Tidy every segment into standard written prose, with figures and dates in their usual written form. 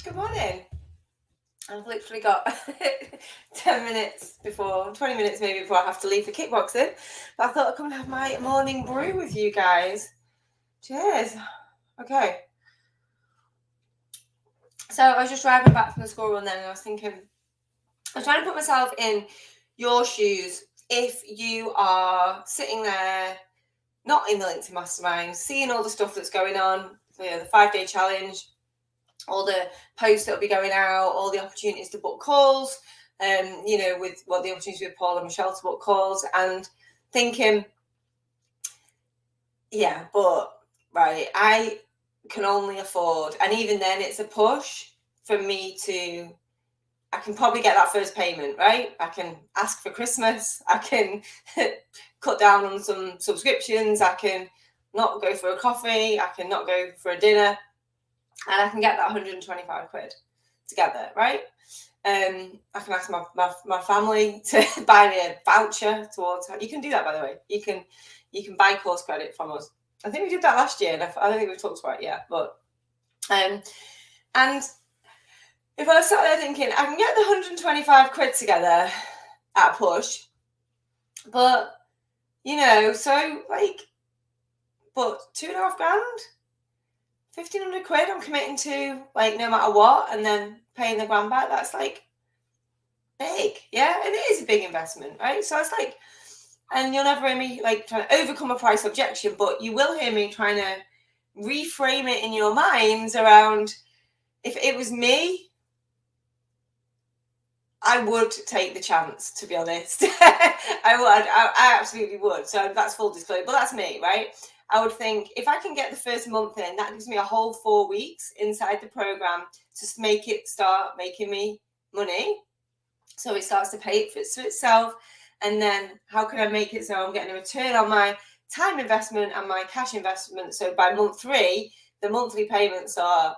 Good morning. I've literally got 10 minutes before, 20 minutes maybe before I have to leave for kickboxing. But I thought I'd come and have my morning brew with you guys. Cheers. Okay. So I was just driving back from the school run then, and I was thinking, I was trying to put myself in your shoes if you are sitting there, not in the LinkedIn Mastermind, seeing all the stuff that's going on, the 5-day challenge, all the posts that will be going out, all the opportunities to book calls, with the opportunities with Paul and Michelle to book calls, and thinking, yeah, but right, I can only afford, and even then it's a push for me to, I can probably get that first payment, right? I can ask for Christmas, I can cut down on some subscriptions, I can not go for a coffee, I can not go for a dinner, and I can get that 125 quid together, right? I can ask my family to buy me a voucher towards. You can do that, by the way. You can buy course credit from us. I think we did that last year, and I don't think we've talked about it yet. But and if I was sat there thinking I can get the 125 quid together at a push, but but 2.5 grand. 1,500 quid I'm committing to, like, no matter what, and then paying the grand back, that's like big, yeah? And it is a big investment, right? So it's like, and you'll never hear me like trying to overcome a price objection, but you will hear me trying to reframe it in your minds around, if it was me, I would take the chance, to be honest. I absolutely would. So that's full disclosure, but that's me, right? I would think if I can get the first month in, that gives me a whole 4 weeks inside the program to make it start making me money. So it starts to pay for itself. And then how can I make it so I'm getting a return on my time investment and my cash investment? So by month 3, the monthly payments are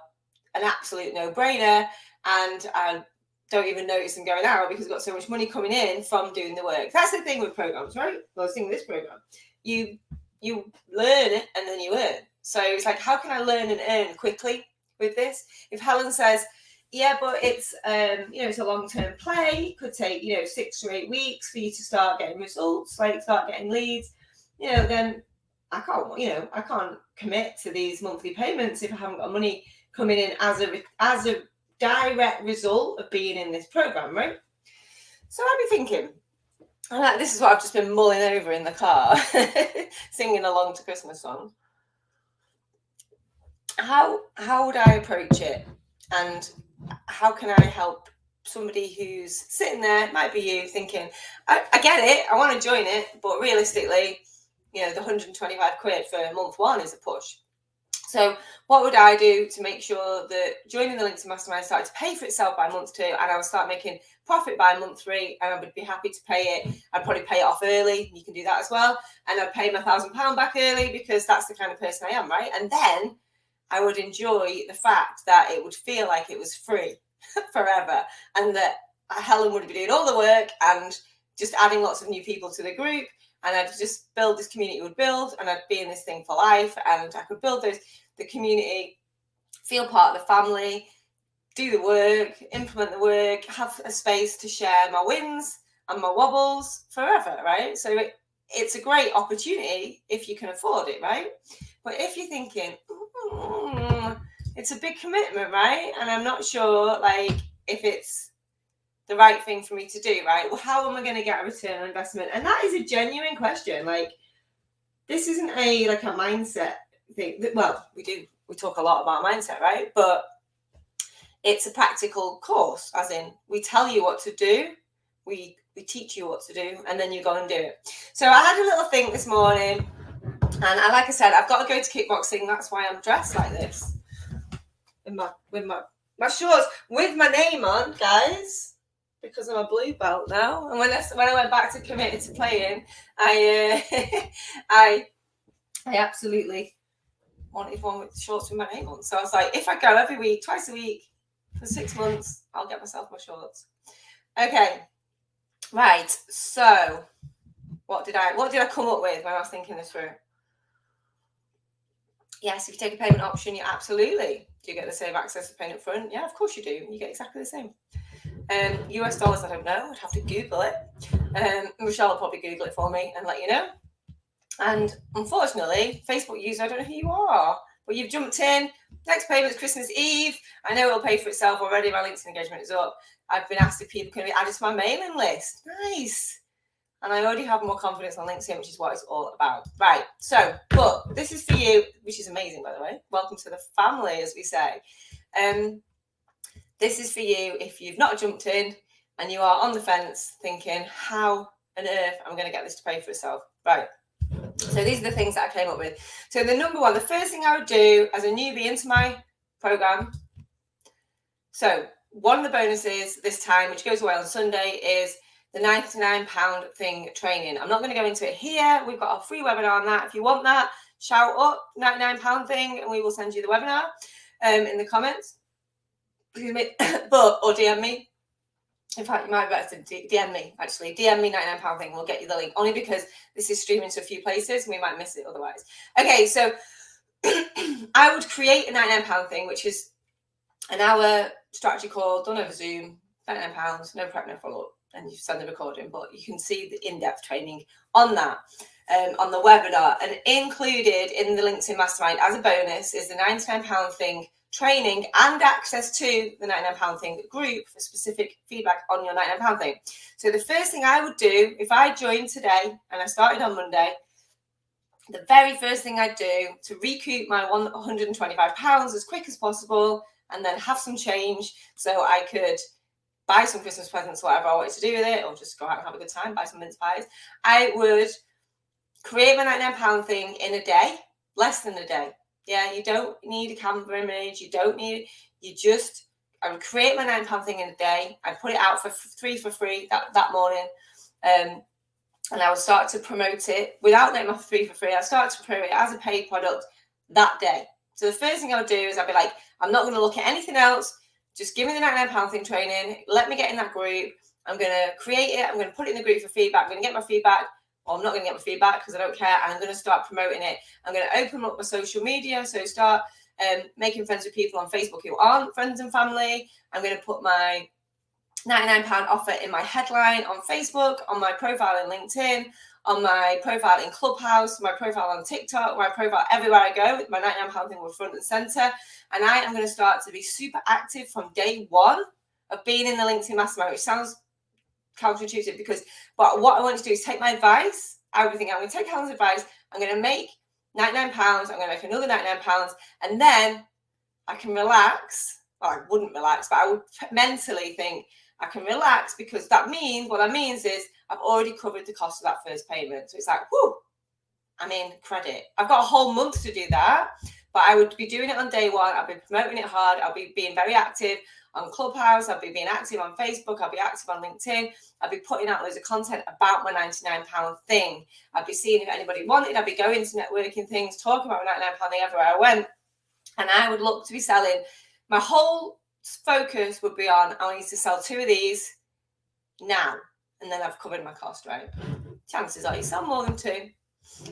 an absolute no-brainer. And I don't even notice them going out because I've got so much money coming in from doing the work. That's the thing with programs, right? Well, the thing with this program, you learn it and then you earn. So it's like, how can I learn and earn quickly with this? If Helen says, yeah, but it's it's a long-term play, could take 6 or 8 weeks for you to start getting results, like start getting leads, then I can't commit to these monthly payments if I haven't got money coming in as a direct result of being in this program, right? So I'd be thinking, this is what I've just been mulling over in the car, singing along to Christmas songs. How would I approach it, and how can I help somebody who's sitting there, might be you, thinking, I get it, I want to join it, but realistically, the 125 quid for month 1 is a push. So what would I do to make sure that joining the LinkedIn Mastermind started to pay for itself by month 2, and I would start making profit by month 3, and I would be happy to pay it. I'd probably pay it off early. You can do that as well. And I'd pay my £1,000 back early because that's the kind of person I am, right? And then I would enjoy the fact that it would feel like it was free forever, and that Helen would be doing all the work and just adding lots of new people to the group. And I'd just build this community would build, and I'd be in this thing for life, and I could build the community, feel part of the family, do the work, implement the work, have a space to share my wins and my wobbles forever, right? So it's a great opportunity if you can afford it, right? But if you're thinking, it's a big commitment, right? And I'm not sure, if it's the right thing for me to do, right? Well, how am I going to get a return on investment? And that is a genuine question. This isn't a mindset thing. Well, we talk a lot about mindset, right? But it's a practical course, as in we tell you what to do, we teach you what to do, and then you go and do it. So I had a little think this morning, and like I said, I've got to go to kickboxing. That's why I'm dressed like this, with my shorts, with my name on, guys, because I'm a blue belt now. And when I went back to committed to playing, I absolutely wanted one with shorts with my name on. So I was like, if I go every week, twice a week for 6 months, I'll get myself my shorts. Okay, right. So what did I come up with when I was thinking this through? Yes, if you take a payment option, you absolutely Do you get the same access to paying up front? Yeah, of course you do. You get exactly the same. US dollars, I don't know. I'd have to Google it. Michelle will probably Google it for me and let you know. And unfortunately, Facebook user, I don't know who you are, but you've jumped in. Next payment's Christmas Eve. I know it'll pay for itself already. My LinkedIn engagement is up. I've been asked if people can be added to my mailing list. Nice. And I already have more confidence on LinkedIn, which is what it's all about. Right. So, but this is for you, which is amazing, by the way. Welcome to the family, as we say. This is for you if you've not jumped in and you are on the fence thinking, how on earth am I going to get this to pay for itself? Right. So these are the things that I came up with. So the number one, the first thing I would do as a newbie into my program. So one of the bonuses this time, which goes away on Sunday, is the £99 thing training. I'm not going to go into it here. We've got a free webinar on that. If you want that, shout up £99 thing and we will send you the webinar in the comments. Excuse me. Or DM me. In fact, you might be better to DM me, actually. DM me £99 thing. We'll get you the link. Only because this is streaming to a few places and we might miss it otherwise. Okay, so I would create a £99 thing, which is an hour strategy call done over Zoom, £99, no prep, no follow-up. And you send the recording, but you can see the in-depth training on that, on the webinar. And included in the LinkedIn Mastermind as a bonus is the £99 thing training and access to the £99 thing group for specific feedback on your £99 thing. So the first thing I would do if I joined today and I started on Monday, the very first thing I'd do to recoup my £125 as quick as possible and then have some change so I could buy some Christmas presents, whatever I wanted to do with it, or just go out and have a good time, buy some mince pies. I would create my £99 thing in a day, less than a day. Yeah, you don't need a Canva image. I would create my £99 thing in a day. I'd put it out for free that morning. And I would start to promote it without letting my free for free. I'd start to promote it as a paid product that day. So the first thing I would do is I'd be like, I'm not going to look at anything else. Just give me the £99 thing training. Let me get in that group. I'm going to create it. I'm going to put it in the group for feedback. I'm going to get my feedback. Well, I'm not going to get my feedback because I don't care. And I'm going to start promoting it. I'm going to open up my social media. So start making friends with people on Facebook who aren't friends and family. I'm going to put my £99 offer in my headline on Facebook, on my profile in LinkedIn, on my profile in Clubhouse, my profile on TikTok, my profile everywhere I go. My £99 thing will front and center. And I am going to start to be super active from day one of being in the LinkedIn Mastermind, which sounds counterintuitive but what I want to do is take my advice. I'm going to take Helen's advice. I'm going to make £99. I'm going to make another £99. And then I can relax. Well, I wouldn't relax, but I would mentally think I can relax because what that means is I've already covered the cost of that first payment. So it's like, whoo, I'm in credit. I've got a whole month to do that, but I would be doing it on day one. I'll be promoting it hard. I'll be being very active on Clubhouse. I'll be being active on Facebook. I'll be active on LinkedIn. I'll be putting out loads of content about my £99 thing. I'll be seeing if anybody wanted. I'll be going to networking things, talking about my £99 thing everywhere I went. And I would look to be selling. My whole focus would be on, I need to sell 2 of these now. And then I've covered my cost, right? Chances are you sell more than 2.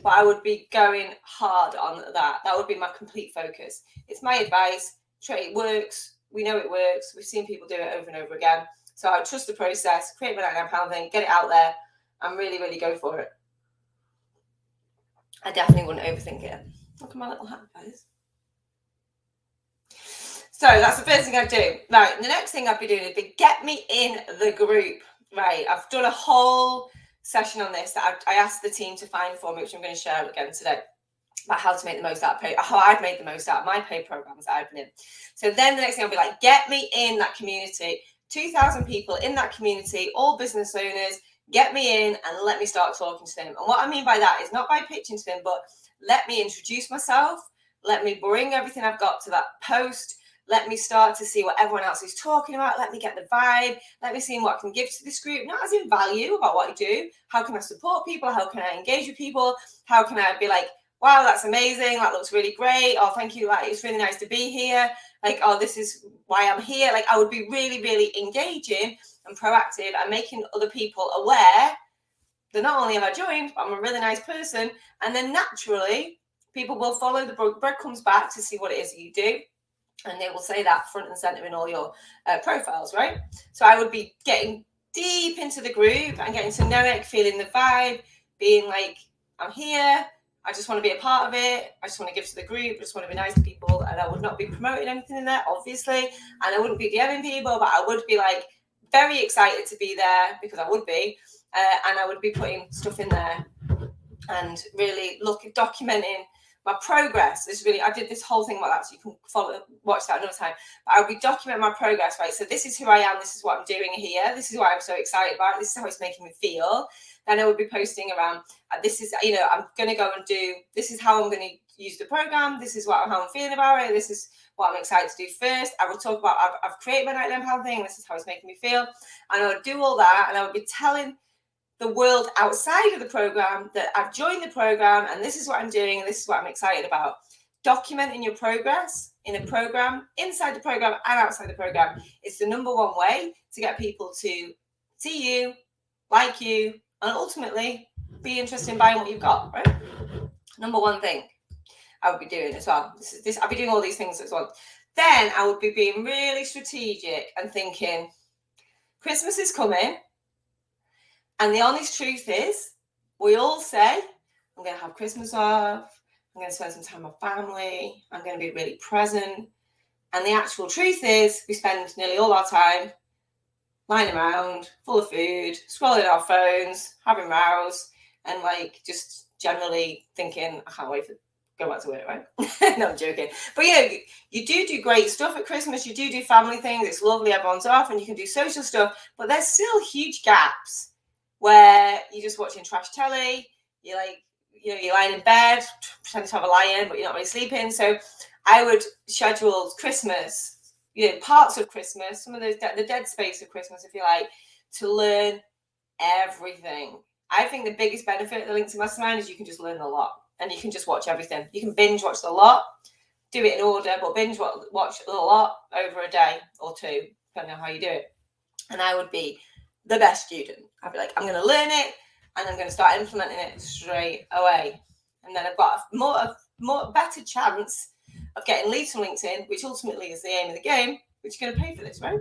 But I would be going hard on that. That would be my complete focus. It's my advice. It works. We know it works. We've seen people do it over and over again. So I trust the process, create my £99 thing, get it out there, and really, really go for it. I definitely wouldn't overthink it. Look at my little hat, guys. So that's the first thing I'd do. Right, the next thing I'd be doing would be get me in the group. Right, I've done a whole session on this that I asked the team to find for me, which I'm going to share again today, about how to make the most out of how I've made the most out of my paid programs that I've been in. So then the next thing I'll be like, get me in that community, 2,000 people in that community, all business owners, get me in and let me start talking to them. And what I mean by that is not by pitching to them, but let me introduce myself, let me bring everything I've got to that post, let me start to see what everyone else is talking about, let me get the vibe, let me see what I can give to this group, not as in value about what I do, how can I support people, how can I engage with people, how can I be like, wow, that's amazing, that looks really great, oh, thank you, like, it's really nice to be here, like, oh, this is why I'm here. Like, I would be really, really engaging and proactive and making other people aware that not only have I joined, but I'm a really nice person, and then naturally, people will follow the breadcrumbs back to see what it is that you do. And they will say that front and center in all your profiles, right? So I would be getting deep into the group and getting to know it, feeling the vibe, being like, I'm here. I just want to be a part of it. I just want to give to the group. I just want to be nice to people. And I would not be promoting anything in there, obviously. And I wouldn't be DMing people, but I would be like very excited to be there, because I would be. And I would be putting stuff in there and really documenting my progress. I did this whole thing about that, so you can watch that another time. But I'll be documenting my progress, right? So this is who I am. This is what I'm doing here. This is what I'm so excited about. This is how it's making me feel. Then I would be posting around, this is, I'm going to go and do, this is how I'm going to use the program. This is how I'm feeling about it. This is what I'm excited to do first. I will talk about, I've created my Nightly Empower thing. This is how it's making me feel. And I would do all that. And I would be telling the world outside of the program that I've joined the program, and this is what I'm doing, and this is what I'm excited about. Documenting your progress in a program, inside the program and outside the program, is the number one way to get people to see you, like you, and ultimately be interested in buying what you've got, right? Number one thing I would be doing as well. I'll be doing all these things as well. Then I would be being really strategic and thinking, Christmas is coming. And the honest truth is, we all say, I'm going to have Christmas off. I'm going to spend some time with family. I'm going to be really present. And the actual truth is, we spend nearly all our time lying around, full of food, scrolling our phones, having rows, and like just generally thinking, I can't wait to go back to work, right? No, I'm joking. But you do great stuff at Christmas. You do family things. It's lovely. Everyone's off and you can do social stuff. But there's still huge gaps where you're just watching trash telly. You're like, you're lying in bed, pretending to have a lie-in, but you're not really sleeping. So I would schedule Christmas, parts of Christmas, some of the dead space of Christmas, if you like, to learn everything. I think the biggest benefit of the LinkedIn Mastermind is you can just learn a lot, and you can just watch everything. You can binge watch a lot, do it in order, but binge watch a lot over a day or two, depending on how you do it. And I would be the best student. I'd be like, I'm going to learn it, and I'm going to start implementing it straight away. And then I've got a better chance of getting leads from LinkedIn, which ultimately is the aim of the game, which you're going to pay for this, right?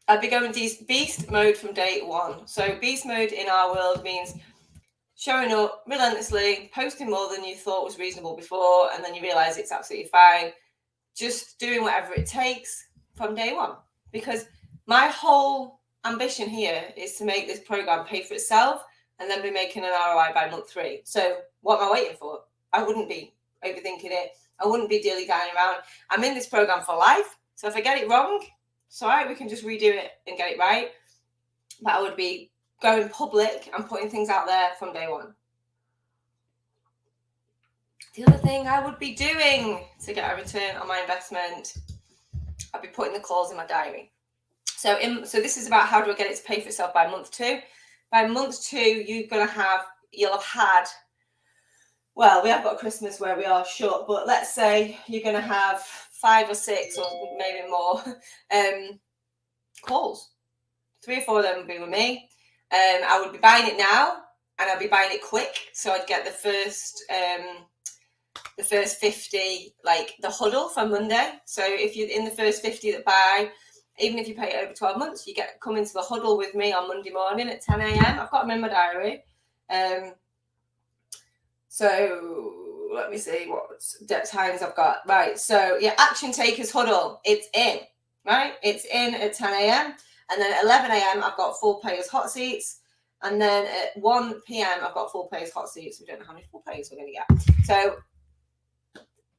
I'd be going beast mode from day one. So beast mode in our world means showing up relentlessly, posting more than you thought was reasonable before, and then you realize it's absolutely fine. Just doing whatever it takes from day one. Because my whole ambition here is to make this program pay for itself and then be making an ROI by month 3. So what am I waiting for? I wouldn't be overthinking it. I wouldn't be dilly-dallying around. I'm in this program for life. So if I get it wrong, it's all right. We can just redo it and get it right. But I would be going public and putting things out there from day one. The other thing I would be doing to get a return on my investment, I'd be putting the calls in my diary. So this is about how do I get it to pay for itself by month 2. By month 2, you'll have had, well, we have got Christmas where we are short, but let's say you're going to have 5 or 6 or maybe more calls. 3 or 4 of them would be with me. I would be buying it now, and I'd be buying it quick. So I'd get the first 50, like the huddle for Monday. So if you're in the first 50 that buy, even if you pay it over 12 months, you come into the huddle with me on Monday morning at 10 a.m. I've got them in my diary. So let me see what times I've got. Right. So Action Takers Huddle. It's in, right? It's in at 10 a.m. And then at 11 a.m. I've got full payers hot seats. And then at 1 p.m. I've got full payers hot seats. We don't know how many full payers we're going to get. So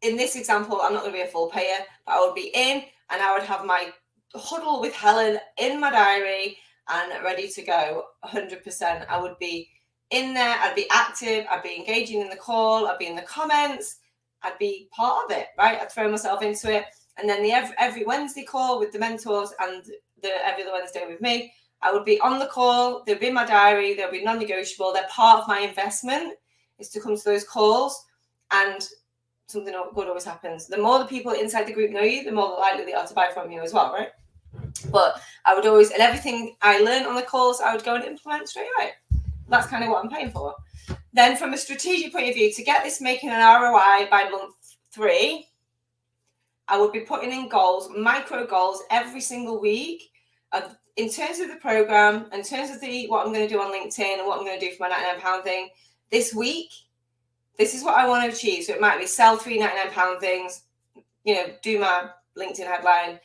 in this example, I'm not going to be a full payer, but I would be in, and I would have my huddle with Helen in my diary and ready to go 100%. I would be in there. I'd be active. I'd be engaging in the call. I'd be in the comments. I'd be part of it, right? I'd throw myself into it. And then every Wednesday call with the mentors and every other Wednesday with me, I would be on the call. They'll be in my diary. They'll be non-negotiable. They're part of my investment is to come to those calls, and something good always happens. The more the people inside the group know you, the more likely they are to buy from you as well, right? But I would always, and everything I learned on the calls, I would go and implement straight away. That's kind of what I'm paying for. Then from a strategic point of view, to get this making an ROI by month 3, I would be putting in goals, micro goals every single week in terms of the program, in terms of what I'm going to do on LinkedIn and what I'm going to do for my £99 thing this week. This is what I want to achieve. So it might be sell 3 £99 things, do my LinkedIn headline,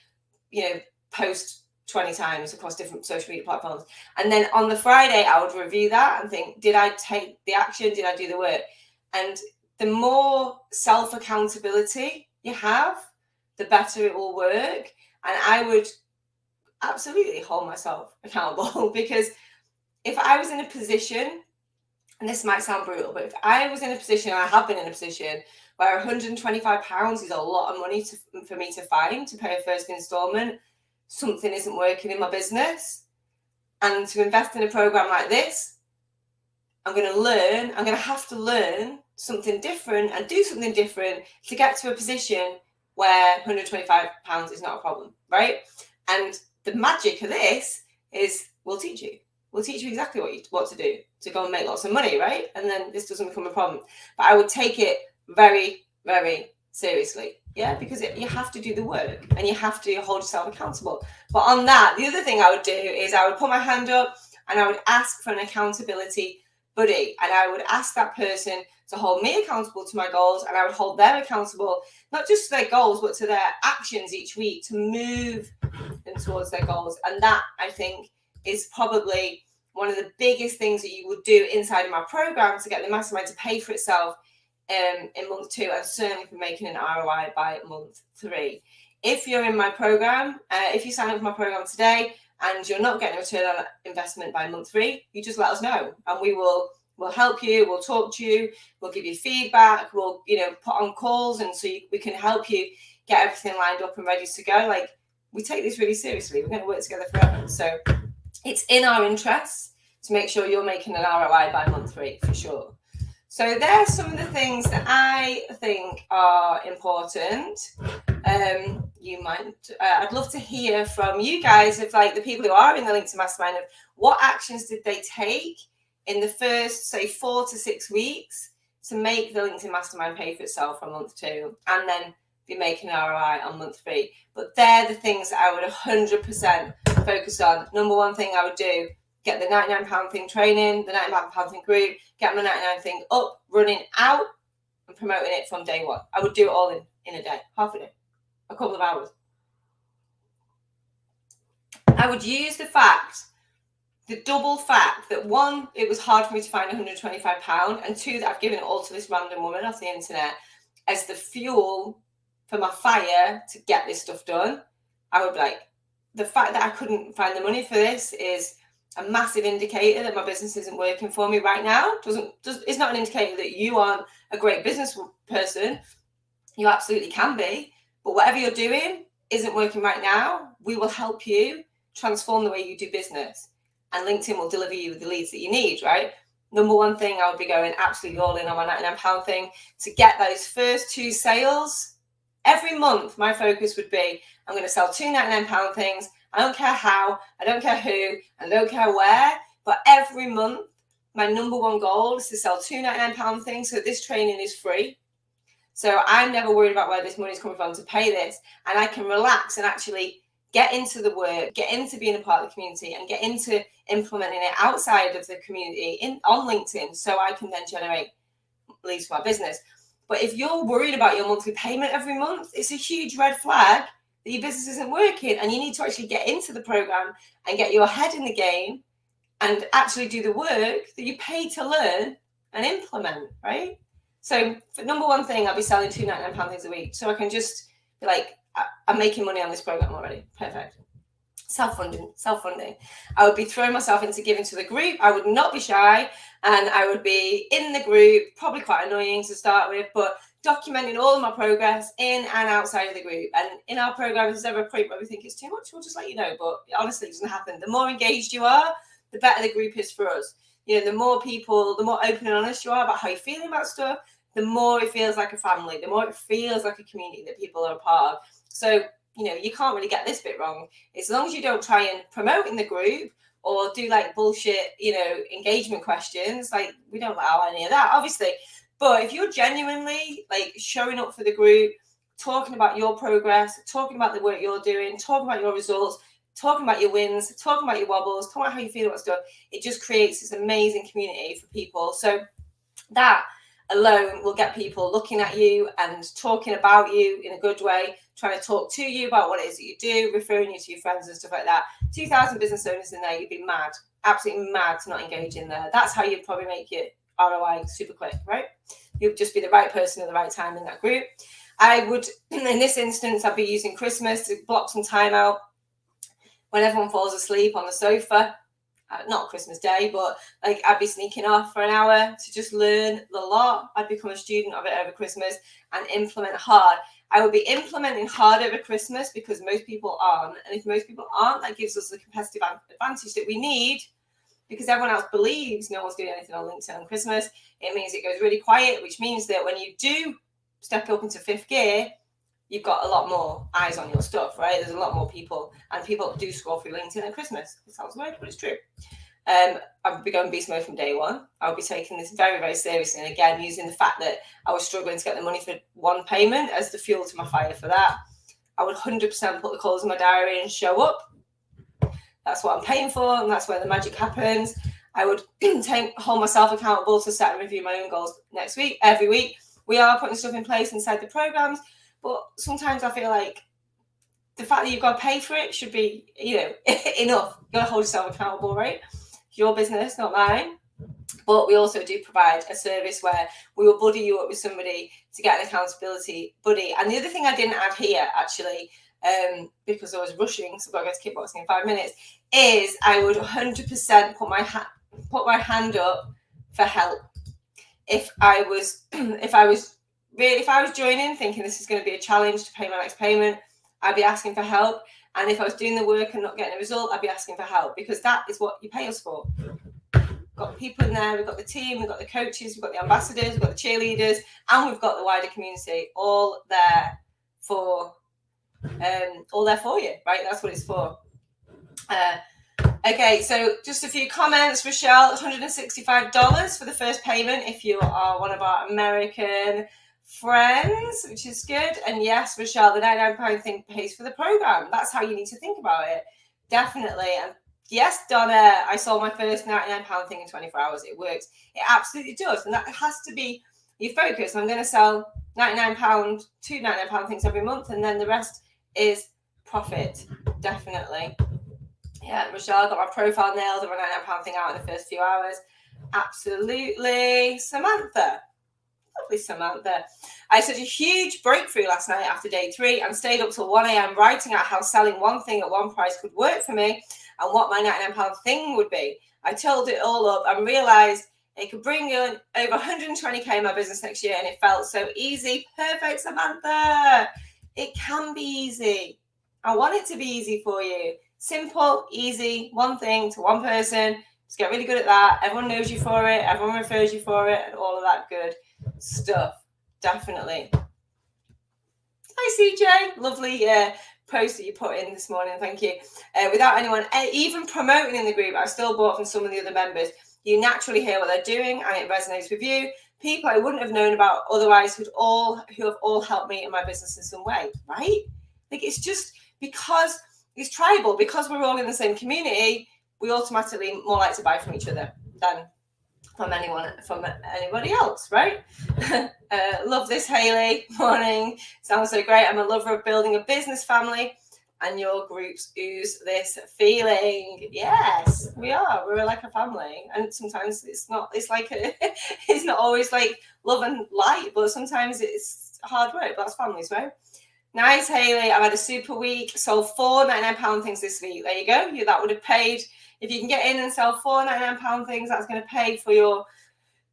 post 20 times across different social media platforms. And then on the Friday, I would review that and think, did I take the action? Did I do the work? And the more self-accountability you have, the better it will work. And I would absolutely hold myself accountable, because if I was in a position, and this might sound brutal, but if I was in a position, I have been in a position where £125 is a lot of money for me to find to pay a first instalment, something isn't working in my business. And to invest in a program like this, I'm going to have to learn something different and do something different to get to a position where £125 is not a problem, right? And the magic of this is we'll teach you exactly what to do to go and make lots of money, right? And then this doesn't become a problem. But I would take it very, very seriously, because you have to do the work and you have to hold yourself accountable. But on that, the other thing I would do is I would put my hand up and I would ask for an accountability buddy, and I would ask that person to hold me accountable to my goals, and I would hold them accountable, not just to their goals, but to their actions each week to move them towards their goals. And that, I think, is probably one of the biggest things that you would do inside of my program to get the mastermind to pay for itself in month 2, and certainly for making an ROI by month 3. If you're in my program, if you sign up for my program today and you're not getting a return on investment by month 3, you just let us know, and we'll help you, we'll talk to you, we'll give you feedback, we'll put on calls, and so we can help you get everything lined up and ready to go. Like, we take this really seriously. We're going to work together forever. So it's in our interests to make sure you're making an ROI by month 3 for sure. So there's some of the things that I think are important. I'd love to hear from you guys, of like the people who are in the LinkedIn Mastermind, of what actions did they take in the first, say, 4 to 6 weeks to make the LinkedIn Mastermind pay for itself from month 2, and then be making an ROI on month 3. But they're the things that I would 100% focus on. Number one thing I would do, get the £99 thing training, the £99 thing group, get my 99 thing up, running out, and promoting it from day 1. I would do it all in a day, half a day, a couple of hours. I would use the double fact that 1, it was hard for me to find £125, and 2, that I've given it all to this random woman off the internet as the fuel for my fire to get this stuff done. I would be like, the fact that I couldn't find the money for this is a massive indicator that my business isn't working for me right now. It's not an indicator that you aren't a great business person. You absolutely can be, but whatever you're doing isn't working right now. We will help you transform the way you do business, and LinkedIn will deliver you the leads that you need, right? Number one thing, I would be going absolutely all in on my £99 thing to get those first 2 sales. Every month, my focus would be, I'm going to sell 2 £99 things. I don't care how, I don't care who, I don't care where, but every month, my number one goal is to sell 2 £99 things. So this training is free. So I'm never worried about where this money is coming from to pay this. And I can relax and actually get into the work, get into being a part of the community, and get into implementing it outside of the community on LinkedIn, so I can then generate leads for my business. But if you're worried about your monthly payment every month, it's a huge red flag that your business isn't working, and you need to actually get into the program and get your head in the game and actually do the work that you pay to learn and implement, right? So for number one thing, I'll be selling 2 £99 things a week, so I can just be like, I'm making money on this program already. Perfect. Self-funding. I would be throwing myself into giving to the group. I would not be shy, and I would be in the group, probably quite annoying to start with, but documenting all of my progress in and outside of the group. And in our program, if there's ever a point where we think it's too much, we'll just let you know. But honestly, it doesn't happen. The more engaged you are, the better the group is for us. The more people, the more open and honest you are about how you're feeling about stuff, the more it feels like a family, the more it feels like a community that people are a part of. So, you can't really get this bit wrong. As long as you don't try and promote in the group or do like bullshit, engagement questions, like we don't allow any of that, obviously. But if you're genuinely like showing up for the group, talking about your progress, talking about the work you're doing, talking about your results, talking about your wins, talking about your wobbles, talking about how you feel about stuff. It just creates this amazing community for people. So that alone will get people looking at you and talking about you in a good way, trying to talk to you about what it is that you do, referring you to your friends and stuff like that. 2,000 business owners in there, you'd be mad, absolutely mad to not engage in there. That's how you'd probably make your ROI super quick, right? You'd just be the right person at the right time in that group. I would, in this instance, I'd be using Christmas to block some time out when everyone falls asleep on the sofa. Not Christmas Day, but like I'd be sneaking off for an hour to just learn the lot. I'd become a student of it over Christmas and implement hard. I would be implementing hard over Christmas because most people aren't. And if most people aren't, that gives us the competitive advantage that we need, because everyone else believes no one's doing anything on LinkedIn on Christmas. It means it goes really quiet, which means that when you do step up into fifth gear, you've got a lot more eyes on your stuff, right? There's a lot more people, and people do scroll through LinkedIn at Christmas. It sounds weird, but it's true. I've been going beast mode from day one. I'll be taking this very, very seriously. And again, using the fact that I was struggling to get the money for one payment as the fuel to my fire for that. I would 100% put the calls in my diary and show up. That's what I'm paying for, and that's where the magic happens. I would hold myself accountable to set and review my own goals every week. We are putting stuff in place inside the programs, but sometimes I feel like the fact that you've got to pay for it should be, enough. You've got to hold yourself accountable, right? It's your business, not mine. But we also do provide a service where we will buddy you up with somebody to get an accountability buddy. And the other thing I didn't add here, actually, because I was rushing, so I've got to get to kickboxing in 5 minutes, is I would 100% put my hand up for help. If I was joining thinking this is going to be a challenge to pay my next payment, I'd be asking for help. And if I was doing the work and not getting a result, I'd be asking for help, because that is what you pay us for. We've got people in there, we've got the team, we've got the coaches, we've got the ambassadors, we've got the cheerleaders, and we've got the wider community all there for you, right? That's what it's for. Okay, so just a few comments. Rochelle, $165 for the first payment if you are one of our American friends, which is good. And yes, Rochelle, the £99 thing pays for the program. That's how you need to think about it. Definitely. And yes, Donna, I sold my first £99 thing in 24 hours. It works. It absolutely does. And that has to be your focus. I'm going to sell £99, two £99 things every month, and then the rest is profit. Definitely. Yeah, Rochelle, I got my profile nailed of a £99 thing out in the first few hours. Absolutely. Samantha. Lovely Samantha. I had such a huge breakthrough last night after day 3 and stayed up till 1 a.m. writing out how selling one thing at one price could work for me and what my £99 thing would be. I told it all up and realised it could bring in over 120k in my business next year, and it felt so easy. Perfect, Samantha. It can be easy. I want it to be easy for you. Simple, easy, one thing to one person. Just get really good at that. Everyone knows you for it. Everyone refers you for it, and all of that good stuff. Definitely. Hi, CJ. Lovely post that you put in this morning. Thank you. Without anyone even promoting in the group, I still bought from some of the other members. You naturally hear what they're doing, and it resonates with you. People I wouldn't have known about otherwise who have all helped me in my business in some way, right? Like, it's just because it's tribal, because we're all in the same community, we automatically more like to buy from each other than from anybody else, right? Love this, Hayley. Morning. Sounds so great. I'm a lover of building a business family, and your groups ooze this feeling. Yes, we are. We're like a family, and sometimes it's not always like love and light, but sometimes it's hard work. But that's families, right? Nice, Hayley. I've had a super week. Sold 4 £99 things this week. There you go. That would have paid. If you can get in and sell 4 £99 things, that's going to pay for your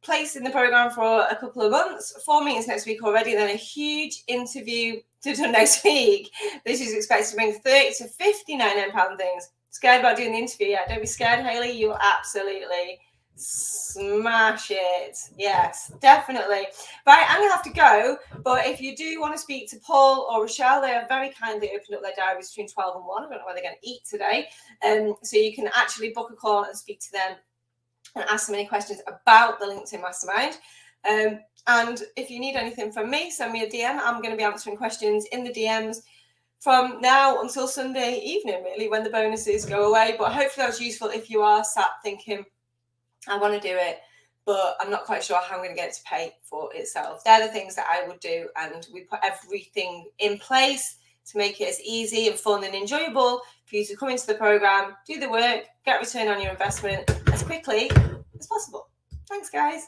place in the program for a couple of months. 4 meetings next week already. Then a huge interview to do next week. This is expected to bring 30 to 50 £99 things. Scared about doing the interview yet? Don't be scared, Hayley. You'll absolutely smash it. Yes, definitely. Right, I'm gonna have to go, but if you do want to speak to Paul or Rochelle, they have very kindly opened up their diaries between 12 and 1. I don't know where they're going to eat today, so you can actually book a call and speak to them and ask them any questions about the LinkedIn Mastermind. And if you need anything from me, send me a DM. I'm going to be answering questions in the DMs from now until Sunday evening, really, when the bonuses go away. But hopefully that was useful if you are sat thinking, I want to do it, but I'm not quite sure how I'm going to get it to pay for itself. They're the things that I would do, and we put everything in place to make it as easy and fun and enjoyable for you to come into the program, do the work, get a return on your investment as quickly as possible. Thanks, guys.